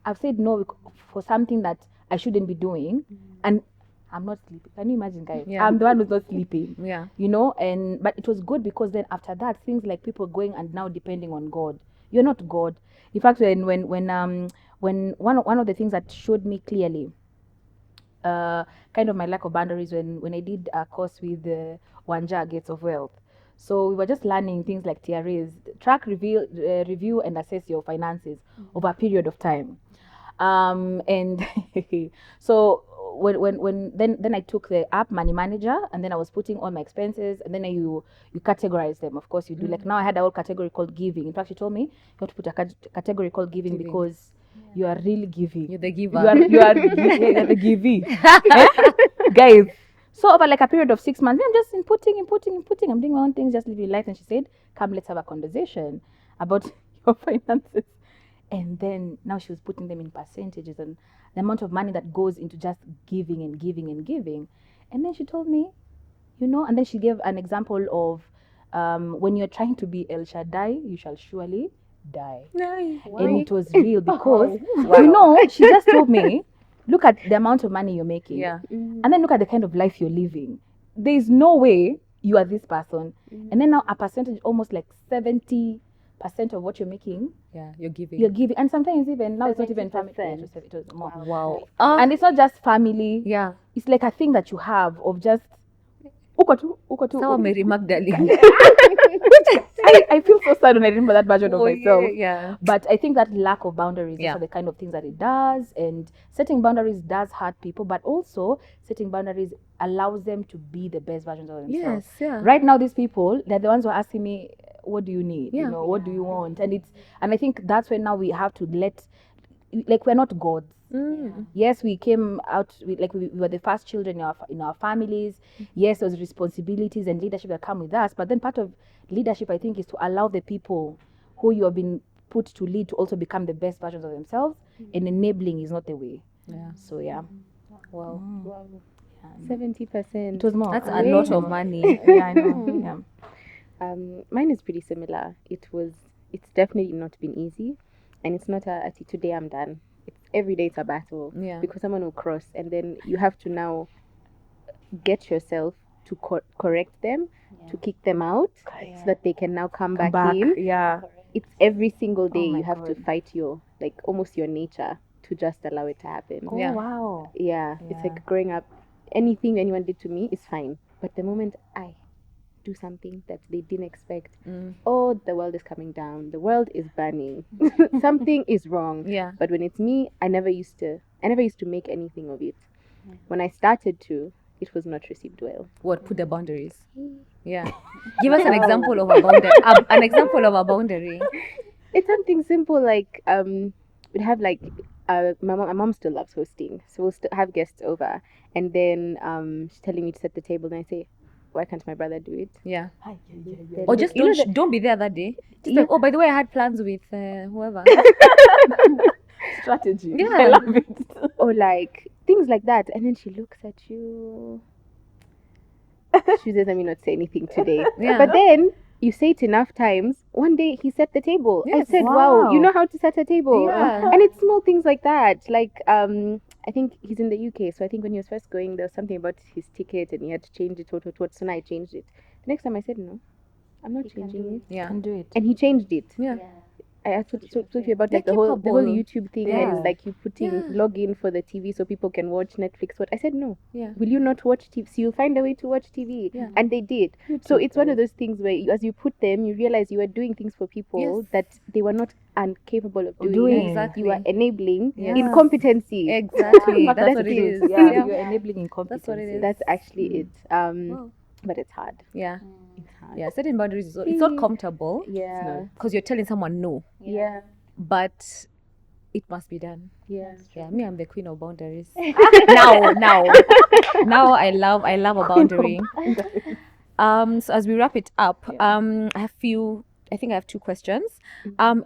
I've said no for something that I shouldn't be doing, and I'm not sleeping. Can you imagine, guys? Yeah. I'm the one who's not sleeping. Yeah. But it was good because then after that, things like people going and now depending on God. You're not God. In fact, when one of the things that showed me clearly, kind of my lack of boundaries when I did a course with Wanja Gates of Wealth. So we were just learning things like TRAs, track, review, and assess your finances over a period of time. And so then I took the app Money Manager, and then I was putting all my expenses, and then you categorize them. Of course, you do. Like now I had a whole category called giving. In fact, she told me you have to put a category called giving because you are really giving. You're the giver. You're the givee. Guys. So over like a period of 6 months, I'm just inputting. I'm doing my own things, just living life. And she said, come, let's have a conversation about your finances. And then now she was putting them in percentages and the amount of money that goes into just giving and giving and giving. And then she told me, and then she gave an example of when you're trying to be El Shaddai, you shall surely die. Nice. And it was real because, she just told me, look at the amount of money you're making. Yeah. And then look at the kind of life you're living. There is no way you are this person. And then now a percentage, almost like 70% of what you're making, Yeah, you're giving. and sometimes even now it's not even family. It was more. Wow. And it's not just family. Yeah. It's like a thing that you have of just uko tu. Sawa Mary Magdalene. I feel so sad when I remember that version of myself. Yeah. But I think that lack of boundaries Yeah. are the kind of things that it does, and setting boundaries does hurt people, but also setting boundaries allows them to be the best versions of themselves. Yes. Yeah. Right now, these people, they're the ones who are asking me, what do you need? Yeah. What do you want? And I think that's when now we have to we're not gods. Yes, we came out we were the first children in our families. Yes, there's responsibilities and leadership that come with us, but then part of leadership, I think, is to allow the people who you have been put to lead to also become the best versions of themselves, and enabling is not the way. Yeah. So yeah. Wow. 70%. It was more. That's a lot of money. Yeah, I know. Yeah. Mine is pretty similar. It's definitely not been easy, and it's not today I'm done. Every day it's a battle. Yeah. Because someone will cross, and then you have to now get yourself to correct them, to kick them out, so that they can now come back in. Yeah. It's every single day my you have to God. fight almost your nature to just allow it to happen. Oh Yeah. wow. Yeah, it's Yeah. like growing up. Anything anyone did to me is fine, but the moment I do something that they didn't expect. Mm. Oh, the world is coming down. The world is burning. Something is wrong. Yeah. But when it's me, I never used to make anything of it. When I started to, it was not received well. What? Put the boundaries. Yeah. Give us an example of a boundary. An example of a boundary. It's something simple like we'd have like my mom still loves hosting, so we'll still have guests over, and then she's telling me to set the table, and I say, why can't my brother do it? Yeah. Then Or look, just you know don't be there that day. Just Yeah. like, oh, by the way, I had plans with whoever. Strategy. Yeah. I love it. or like things like that, and then she looks at you. She says, "Let me not say anything today." Yeah. But then you say it enough times. One day he set the table. I Yes. said, "Wow, Wow. you know how to set a table." Yeah. And it's small things like that. Like I think he's in the UK, so I think when he was first going, there was something about his ticket, and he had to change it. So now I changed it. The next time I said, "No, I'm not changing it," Yeah. Can do it. and he changed it. Yeah. I asked Sophie about They're like the whole capable. YouTube thing Yeah. and like you putting Yeah. login for the TV so people can watch Netflix. What I said, no. Yeah. Will you not watch TV? So you'll find a way to watch TV. Yeah. And they did. So it's one of those things where as you put them, you realize you are doing things for people Yes. that they were not incapable of doing. doing. Exactly. You are enabling Yes. incompetency. Exactly. That's That's what what it is. Yeah, Yeah. you're enabling incompetence. That's what it is. That's actually it. Wow. But it's hard. Yeah. It's hard. Yeah. Setting boundaries is it's not comfortable Yeah. because you're telling someone no, Yeah. but it must be done. Yeah. Yeah, me, I'm the queen of boundaries. now I love a boundary. So as we wrap it up, I think I have two questions.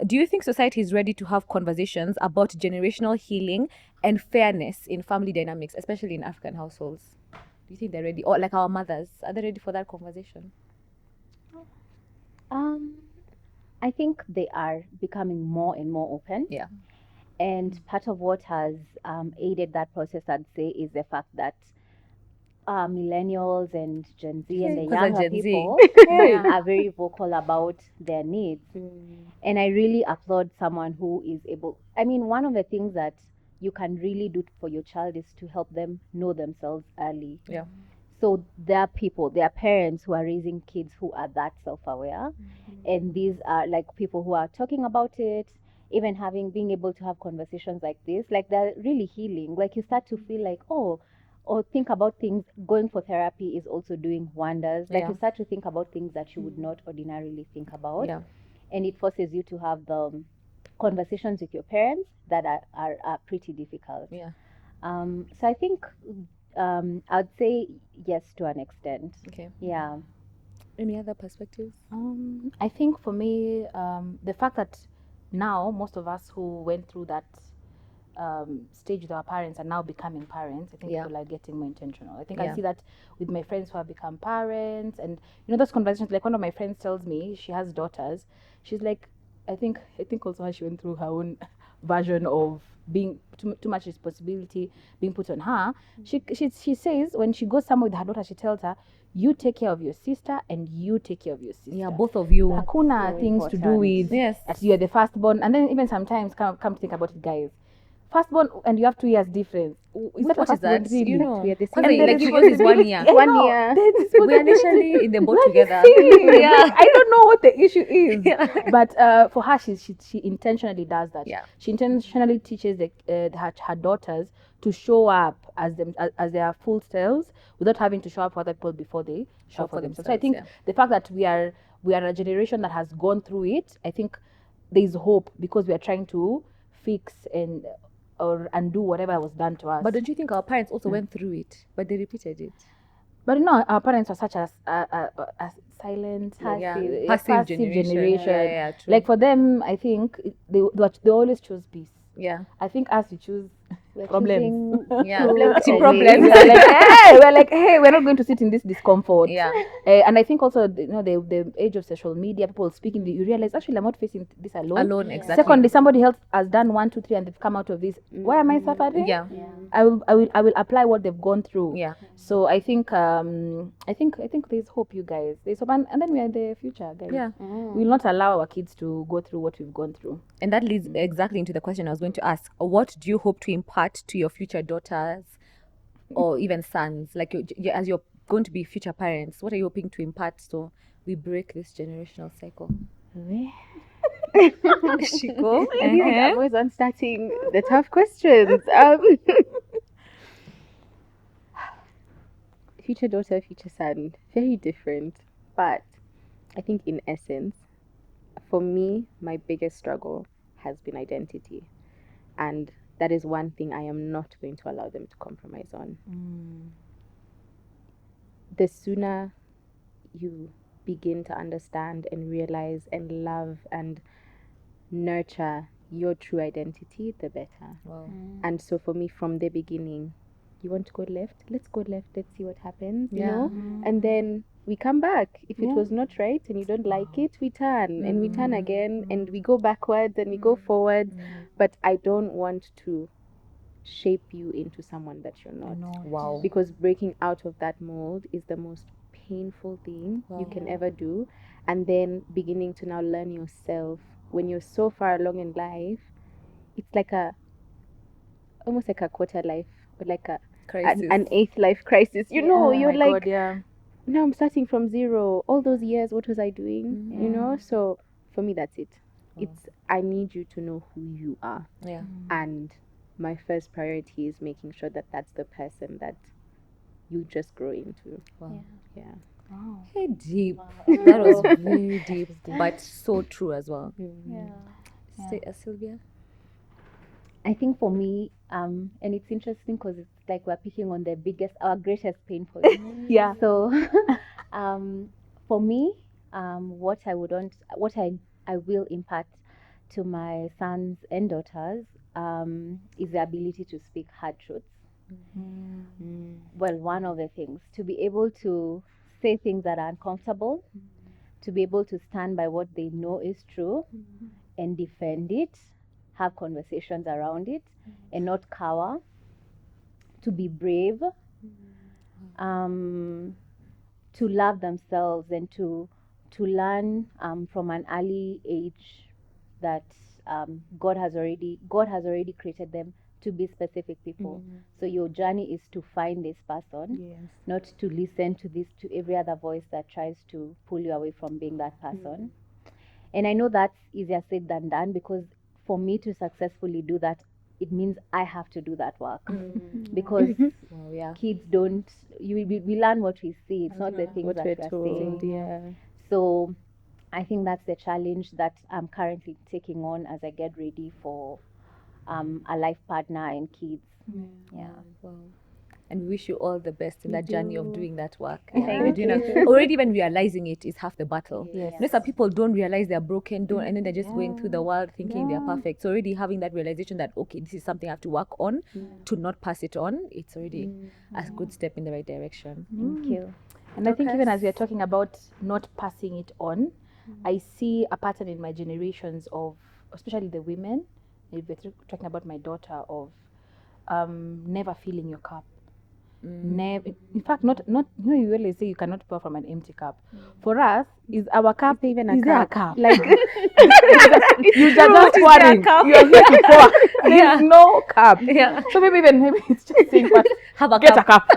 Do you think society is ready to have conversations about generational healing and fairness in family dynamics, especially in African households? Do you think they're ready? Or like our mothers, are they ready for that conversation? I think they are becoming more and more open. Yeah. And part of what has aided that process, I'd say, is the fact that millennials and Gen Z and the Because of younger Gen Z. people are very vocal about their needs. And I really applaud someone who is able. I mean, one of the things that you can really do for your child is to help them know themselves early. Yeah. So there are people, there are parents who are raising kids who are that self-aware, and these are like people who are talking about it, even being able to have conversations like this, like they're really healing. Like you start to feel like, or think about things. Going for therapy is also doing wonders. Like Yeah. you start to think about things that you would not ordinarily think about, Yeah. and it forces you to have the conversations with your parents that are pretty difficult. Yeah. So I think I'd say yes to an extent. Okay. Yeah. Any other perspectives? I think for me, the fact that now most of us who went through that stage with our parents are now becoming parents, I think Yeah. people are getting more intentional. I think Yeah. I see that with my friends who have become parents, and those conversations. Like one of my friends tells me she has daughters. She's like, I think also how she went through her own version of being too much responsibility being put on her. She says when she goes somewhere with her daughter, she tells her, you take care of your sister and you take care of your sister. Yeah, both of you. Hakuna So things to do important. with Yes. that you're the firstborn, and then even sometimes come to think about it, guys. Firstborn and you have 2 years difference. Is that a What is firstborn that? really? You know, We are the Kwanza, same like age. yours is 1 year. I 1 know. year. Then it's We are initially in the boat together. yeah. Yeah. I don't know what the issue is, but for her, she intentionally does that. Yeah. She intentionally teaches her daughters to show up as their full selves without having to show up for other people before they show up for themselves. So I think the fact that we are a generation that has gone through it, I think there is hope because we are trying to fix or undo whatever was done to us. But don't you think our parents also went through it, but they repeated it? But our parents are such a silent, Passive generation. Yeah, true. Like for them, I think they always choose peace. Yeah. I think us we choose We're problems. choosing Yeah. to See live problems. we're like, hey, we're not going to sit in this discomfort. Yeah. And I think also, the age of social media, people speaking, you realize actually I'm not facing this alone. Exactly. Secondly, somebody else has done 1, 2, 3, and they've come out of this. Why am I suffering? Yeah. I will apply what they've gone through. Yeah. So I think there's hope, you guys. There's hope, and then we are the future, guys. Yeah. We will not allow our kids to go through what we've gone through. And that leads exactly into the question I was going to ask. What do you hope to impart to your future daughters or even sons? Like as you're going to be future parents, what are you hoping to impart so we break this generational cycle? Shiko? I feel like I'm always on starting the tough questions. Future daughter, future son, very different. But I think in essence, for me, my biggest struggle has been identity. And that is one thing I am not going to allow them to compromise on. The sooner you begin to understand and realize and love and nurture your true identity, the better. Wow. And so for me, from the beginning, you want to go left? Let's go left. Let's see what happens, you know? And then we come back. If it was not right and you don't like it, we turn and we turn again and we go backwards and we go forward. But I don't want to shape you into someone that you're not. Wow. Because breaking out of that mold is the most painful thing you can ever do. And then beginning to now learn yourself when you're so far along in life, it's like almost like a quarter life or like an eighth life crisis. You know, you're like, now I'm starting from zero. All those years, what was I doing? You know, so for me, that's it. It's I need you to know who you are. Yeah. And my first priority is making sure that that's the person that you just grow into. Wow. Yeah. Hey, deep. That was very deep, but so true as well. Sylvia? I think for me, and it's interesting because it's like we're picking on our greatest pain points. Yeah. So, for me, what I will impart to my sons and daughters is the ability to speak hard truths. Well, one of the things, to be able to say things that are uncomfortable, to be able to stand by what they know is true and defend it, have conversations around it, and not cower, to be brave, to love themselves, and to learn from an early age that God has already created them to be specific people. So your journey is to find this person, not to listen to every other voice that tries to pull you away from being that person. And I know that's easier said than done, because for me to successfully do that, it means I have to do that work. Because kids don't, we learn what we see. It's not the things that we're saying. So I think that's the challenge that I'm currently taking on as I get ready for a life partner and kids. Wow. And we wish you all the best in that journey of doing that work. Thank you. Already even realizing it is half the battle. Yes. You know, some people don't realize they're broken, and then they're just going through the world thinking they're perfect. So already having that realization that, okay, this is something I have to work on to not pass it on, it's already a good step in the right direction. Thank you. And I think even as we are talking about not passing it on, I see a pattern in my generations of, especially the women, if we're talking about my daughter, of never filling your cup. Never, in fact, not you know, you always say you cannot pour from an empty cup. For us, is our cup even is there a cup? Like you just pouring. You are here to pour. There's no cup. So maybe it's just saying, get a cup.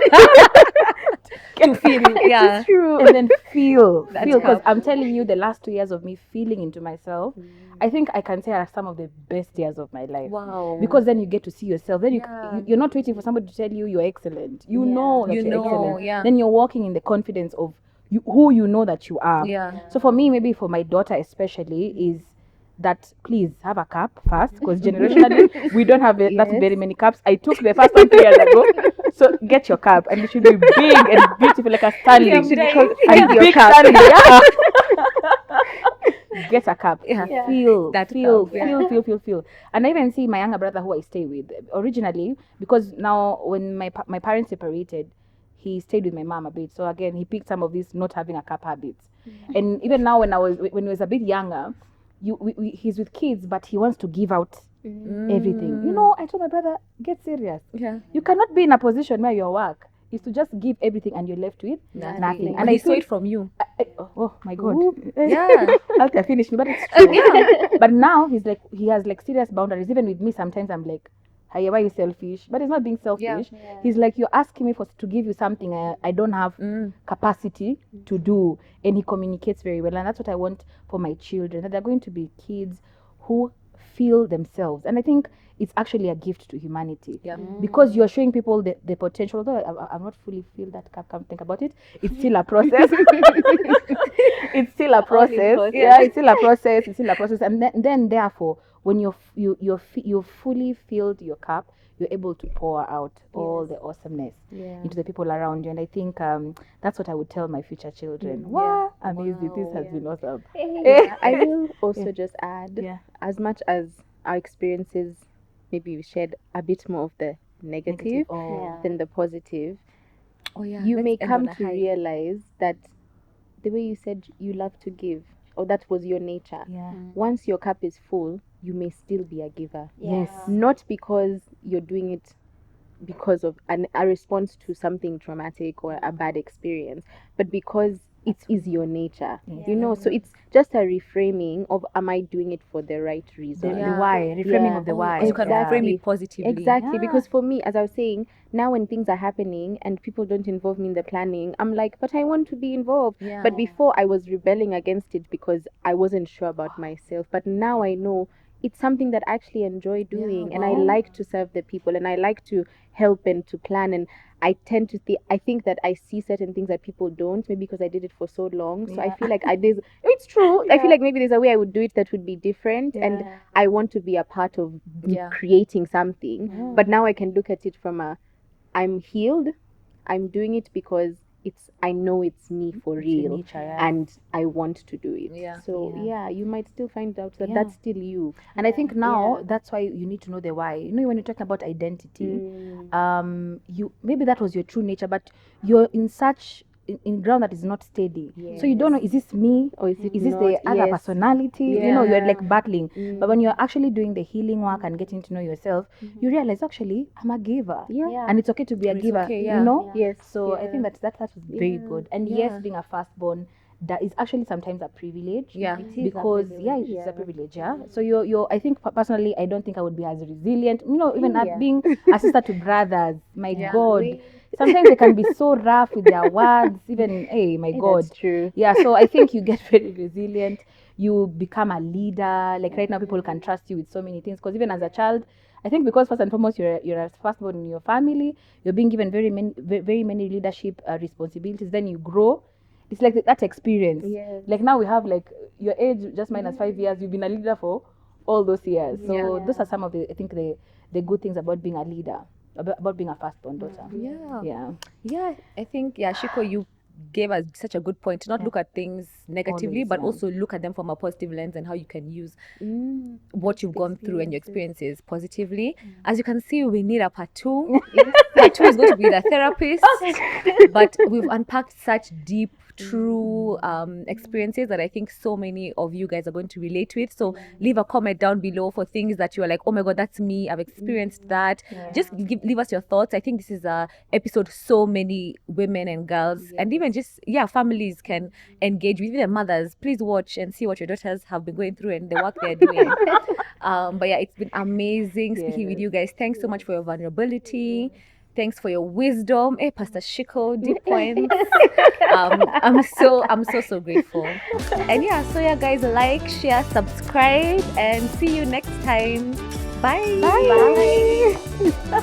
Can feel it. Yeah. It's true. And then feel, because I'm telling you, the last 2 years of me feeling into myself, I think I can say are some of the best years of my life. Wow. Because then you get to see yourself. Then you're not waiting for somebody to tell you you're excellent. You know that you're excellent. Yeah. Then you're walking in the confidence of who you know that you are. So for me, maybe for my daughter especially, is that please have a cup first, because generationally we don't have that very many cups. I took the first one 3 years ago. So get your cup, and it should be big and beautiful, like a Stanley. It should be called A big cup. Stanley. Yeah. Get a cup. Feel. And I even see my younger brother, who I stay with originally, because now when my parents separated, he stayed with my mom a bit. So again, he picked some of these not having a cup habits. And even now, when he was a bit younger, he's with kids, but he wants to give out everything. You know, I told my brother, get serious. You cannot be in a position where your work is to just give everything and you're left with nothing. And I saw it from you. Oh my God. Yeah. Althea finished me, but it's true. But now he has like serious boundaries. Even with me, sometimes I'm like, Hey, why are you selfish? But it's not being selfish. Yeah. He's like, you're asking me to give you something I don't have capacity to do. And he communicates very well. And that's what I want for my children, that they're going to be kids who feel themselves. And I think it's actually a gift to humanity. Yeah. Because you're showing people the potential. Although I'm not fully feel that, come think about it. It's still a process. It's still a process. Yeah, it's still a process. It's still a process. And then therefore, when you fully filled your cup, you're able to pour out all the awesomeness into the people around you. And I think that's what I would tell my future children. Wow, amazing! This has been awesome. I will also just add, Yeah. as much as our experiences, maybe we shared a bit more of the negative Oh. than the positive. Oh yeah. You let's may end come on a to high. realize that the way you said you love to give, or that was your nature, Yeah. once your cup is full, you may still be a giver. Yes. Not because you're doing it because of a response to something traumatic or a bad experience, but because it is your nature. You know, so it's just a reframing of, am I doing it for the right reason? The why, reframing of the why. You can frame it positively. Exactly, Yeah. because for me, as I was saying, now when things are happening and people don't involve me in the planning, I'm like, but I want to be involved. Yeah. But before, I was rebelling against it because I wasn't sure about myself. But now I know it's something that I actually enjoy doing, and I like to serve the people, and I like to help and to plan. And I tend to think that I see certain things that people don't, maybe because I did it for so long. So I feel like it's true. I feel like maybe there's a way I would do it that would be different, and I want to be a part of creating something. But now I can look at it from I'm healed. I'm doing it because I know it's me for real, nature, and I want to do it. Yeah. So you might still find out that that's still you. And I think now that's why you need to know the why. You know, when you're talking about identity, you maybe that was your true nature, but you're in such in ground that is not steady. So you don't know, is this me Or is it is this not? the other Yes. personality? You know, you're like battling. Mm. But when you're actually doing the healing work and getting to know yourself, you realize actually I'm a giver. Yeah. And it's okay to be a It's giver. okay, You know? Yes. So I think that was very good. And yes, being a firstborn, that is actually sometimes a privilege. Yeah. Because it's a privilege. Yeah. So you're I think personally, I don't think I would be as resilient. You know, even at being a sister to brothers. My God, sometimes they can be so rough with their words. Even my God. That's true. Yeah. So I think you get very resilient. You become a leader. Like right now, people can trust you with so many things. Because even as a child, I think because first and foremost you're a firstborn in your family, you're being given very many leadership responsibilities. Then you grow. It's like that experience. Yes. Like now we have like your age just minus 5 years. You've been a leader for all those years. So those are some of the I think the good things about being a leader, about being a firstborn daughter. Yeah, I think Shiko, you gave us such a good point to not look at things negatively, Always, but yeah. also look at them from a positive lens and how you can use what you've gone through and your experiences positively. As you can see, we need a part 2. Part 2 is going to be the therapist, but we've unpacked such deep, true experiences that I think so many of you guys are going to relate with. So leave a comment down below for things that you are like, oh my God, that's me, I've experienced that. Just leave us your thoughts. I think this is a episode so many women and girls and even just families can engage with, even mothers. Please watch and see what your daughters have been going through and the work they're doing. But it's been amazing speaking with you guys. Thanks so much for your vulnerability. Thanks for your wisdom. Hey, Pastor Shiko, deep points. I'm so grateful. And guys, like, share, subscribe, and see you next time. Bye. Bye.